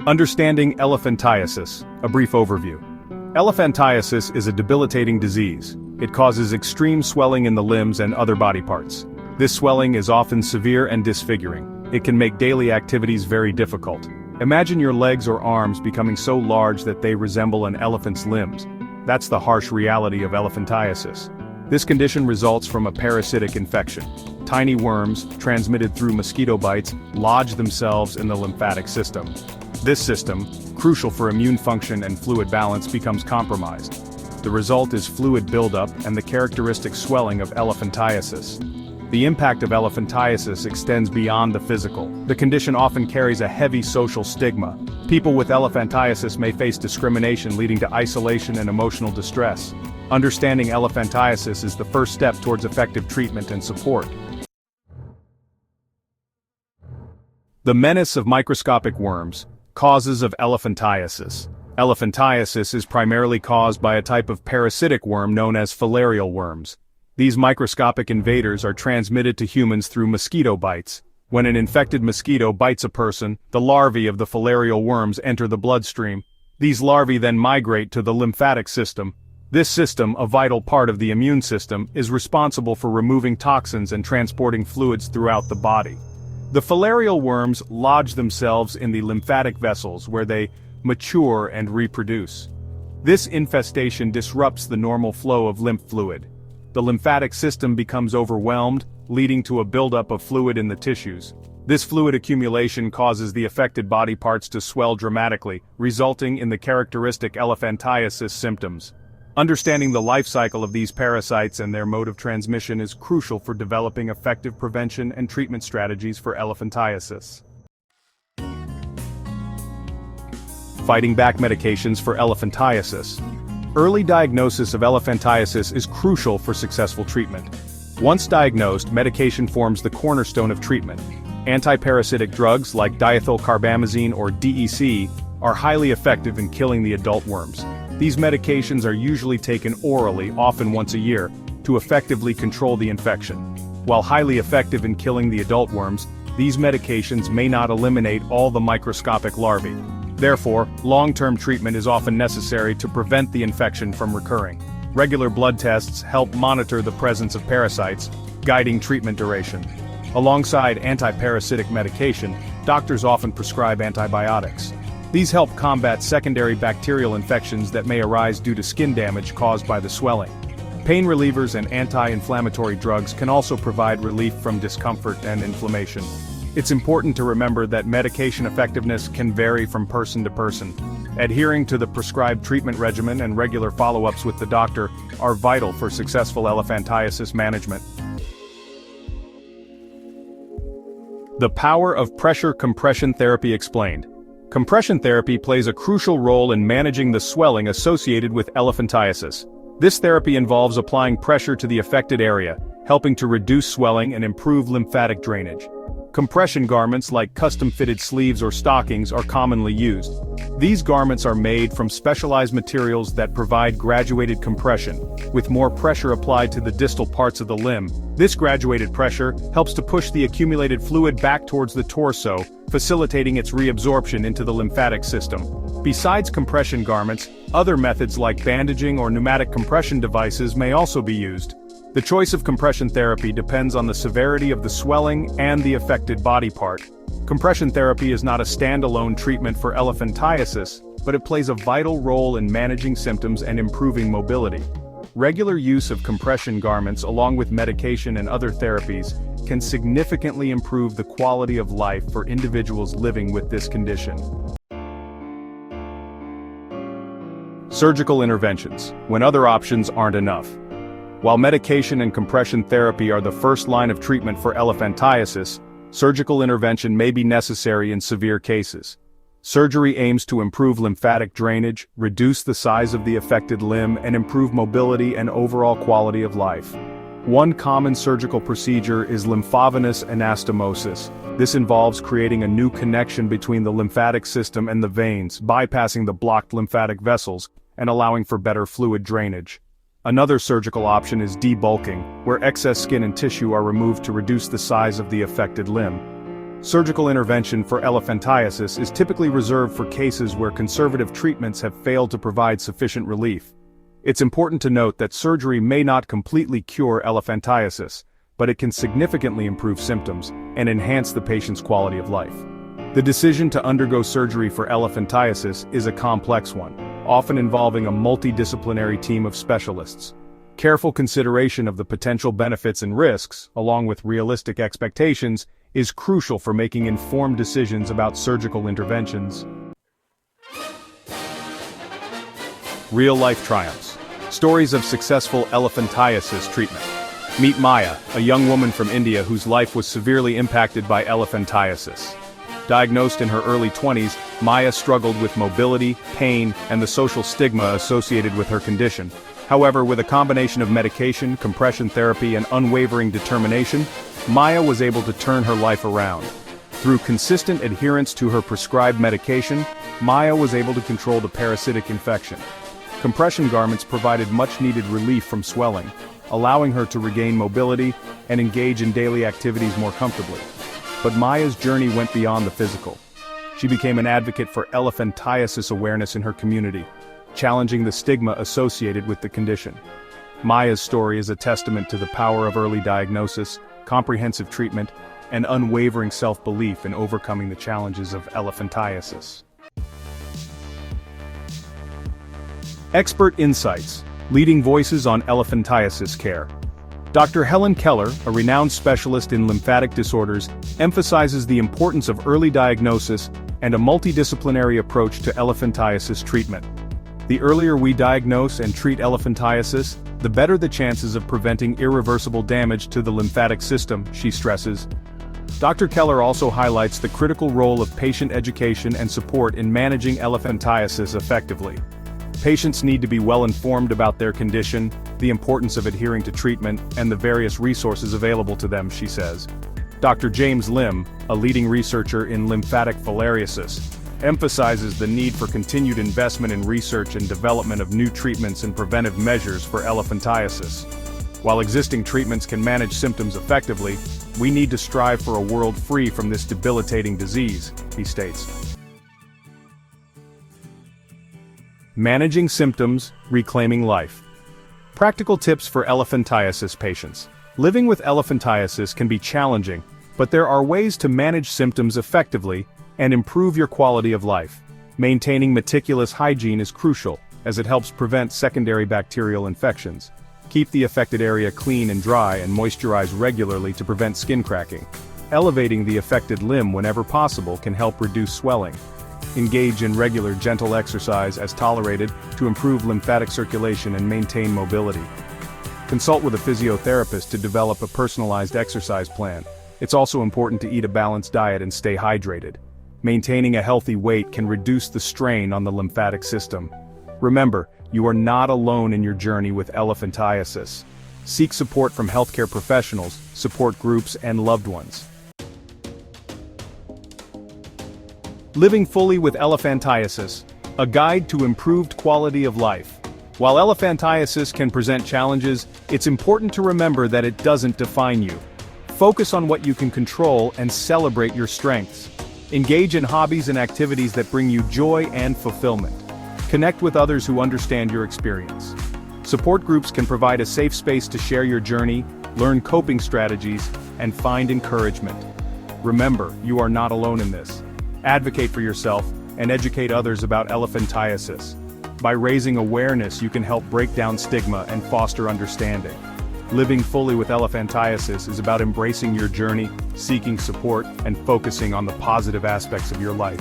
Understanding elephantiasis, a brief overview. Elephantiasis is a debilitating disease. It causes extreme swelling in the limbs and other body parts. This swelling is often severe and disfiguring. It can make daily activities very difficult. Imagine your legs or arms becoming so large that they resemble an elephant's limbs. That's the harsh reality of elephantiasis. This condition results from a parasitic infection. Tiny worms, transmitted through mosquito bites, lodge themselves in the lymphatic system. This system, crucial for immune function and fluid balance, becomes compromised. The result is fluid buildup and the characteristic swelling of elephantiasis. The impact of elephantiasis extends beyond the physical. The condition often carries a heavy social stigma. People with elephantiasis may face discrimination, leading to isolation and emotional distress. Understanding elephantiasis is the first step towards effective treatment and support. The menace of microscopic worms. Causes of elephantiasis. Elephantiasis is primarily caused by a type of parasitic worm known as filarial worms. These microscopic invaders are transmitted to humans through mosquito bites. When an infected mosquito bites a person, the larvae of the filarial worms enter the bloodstream. These larvae then migrate to the lymphatic system. This system, a vital part of the immune system, is responsible for removing toxins and transporting fluids throughout the body. The filarial worms lodge themselves in the lymphatic vessels where they mature and reproduce. This infestation disrupts the normal flow of lymph fluid. The lymphatic system becomes overwhelmed, leading to a buildup of fluid in the tissues. This fluid accumulation causes the affected body parts to swell dramatically, resulting in the characteristic elephantiasis symptoms. Understanding the life cycle of these parasites and their mode of transmission is crucial for developing effective prevention and treatment strategies for elephantiasis. Fighting back medications for elephantiasis. Early diagnosis of elephantiasis is crucial for successful treatment. Once diagnosed, medication forms the cornerstone of treatment. Antiparasitic drugs like diethylcarbamazine or DEC are highly effective in killing the adult worms. These medications are usually taken orally, often once a year, to effectively control the infection. While highly effective in killing the adult worms, these medications may not eliminate all the microscopic larvae. Therefore, long-term treatment is often necessary to prevent the infection from recurring. Regular blood tests help monitor the presence of parasites, guiding treatment duration. Alongside antiparasitic medication, doctors often prescribe antibiotics. These help combat secondary bacterial infections that may arise due to skin damage caused by the swelling. Pain relievers and anti-inflammatory drugs can also provide relief from discomfort and inflammation. It's important to remember that medication effectiveness can vary from person to person. Adhering to the prescribed treatment regimen and regular follow-ups with the doctor are vital for successful elephantiasis management. The power of pressure compression therapy explained. Compression therapy plays a crucial role in managing the swelling associated with elephantiasis. This therapy involves applying pressure to the affected area, helping to reduce swelling and improve lymphatic drainage. Compression garments like custom-fitted sleeves or stockings are commonly used. These garments are made from specialized materials that provide graduated compression, with more pressure applied to the distal parts of the limb. This graduated pressure helps to push the accumulated fluid back towards the torso, facilitating its reabsorption into the lymphatic system. Besides compression garments, other methods like bandaging or pneumatic compression devices may also be used. The choice of compression therapy depends on the severity of the swelling and the affected body part. Compression therapy is not a standalone treatment for elephantiasis, but it plays a vital role in managing symptoms and improving mobility. Regular use of compression garments along with medication and other therapies can significantly improve the quality of life for individuals living with this condition. Surgical interventions, when other options aren't enough. While medication and compression therapy are the first line of treatment for elephantiasis, surgical intervention may be necessary in severe cases. Surgery aims to improve lymphatic drainage, reduce the size of the affected limb, and improve mobility and overall quality of life. One common surgical procedure is lymphovenous anastomosis. This involves creating a new connection between the lymphatic system and the veins, bypassing the blocked lymphatic vessels, and allowing for better fluid drainage. Another surgical option is debulking, where excess skin and tissue are removed to reduce the size of the affected limb. Surgical intervention for elephantiasis is typically reserved for cases where conservative treatments have failed to provide sufficient relief. It's important to note that surgery may not completely cure elephantiasis, but it can significantly improve symptoms and enhance the patient's quality of life. The decision to undergo surgery for elephantiasis is a complex one, often involving a multidisciplinary team of specialists. Careful consideration of the potential benefits and risks, along with realistic expectations, is crucial for making informed decisions about surgical interventions. Real-life triumphs. Stories of successful elephantiasis treatment. Meet Maya, a young woman from India whose life was severely impacted by elephantiasis. Diagnosed in her early 20s, Maya struggled with mobility, pain, and the social stigma associated with her condition. However, with a combination of medication, compression therapy, and unwavering determination, Maya was able to turn her life around. Through consistent adherence to her prescribed medication, Maya was able to control the parasitic infection. Compression garments provided much-needed relief from swelling, allowing her to regain mobility and engage in daily activities more comfortably. But Maya's journey went beyond the physical. She became an advocate for elephantiasis awareness in her community, challenging the stigma associated with the condition. Maya's story is a testament to the power of early diagnosis, comprehensive treatment, and unwavering self-belief in overcoming the challenges of elephantiasis. Expert insights, leading voices on elephantiasis care. Dr. Helen Keller, a renowned specialist in lymphatic disorders, emphasizes the importance of early diagnosis and a multidisciplinary approach to elephantiasis treatment. The earlier we diagnose and treat elephantiasis, the better the chances of preventing irreversible damage to the lymphatic system, she stresses. Dr. Keller also highlights the critical role of patient education and support in managing elephantiasis effectively. Patients need to be well informed about their condition, the importance of adhering to treatment, and the various resources available to them, she says. Dr. James Lim, a leading researcher in lymphatic filariasis, emphasizes the need for continued investment in research and development of new treatments and preventive measures for elephantiasis. While existing treatments can manage symptoms effectively, we need to strive for a world free from this debilitating disease, he states. Managing symptoms, reclaiming life. Practical tips for elephantiasis patients. Living with elephantiasis can be challenging, but there are ways to manage symptoms effectively and improve your quality of life. Maintaining meticulous hygiene is crucial, as it helps prevent secondary bacterial infections. Keep the affected area clean and dry and moisturize regularly to prevent skin cracking. Elevating the affected limb whenever possible can help reduce swelling. Engage in regular gentle exercise as tolerated to improve lymphatic circulation and maintain mobility. Consult with a physiotherapist to develop a personalized exercise plan. It's also important to eat a balanced diet and stay hydrated. Maintaining a healthy weight can reduce the strain on the lymphatic system. Remember, you are not alone in your journey with elephantiasis. Seek support from healthcare professionals, support groups, and loved ones. Living fully with elephantiasis, a guide to improved quality of life. While elephantiasis can present challenges, it's important to remember that it doesn't define you. Focus on what you can control and celebrate your strengths. Engage in hobbies and activities that bring you joy and fulfillment. Connect with others who understand your experience. Support groups can provide a safe space to share your journey, learn coping strategies, and find encouragement. Remember, you are not alone in this. Advocate for yourself and educate others about elephantiasis. By raising awareness, you can help break down stigma and foster understanding. Living fully with elephantiasis is about embracing your journey, seeking support, and focusing on the positive aspects of your life.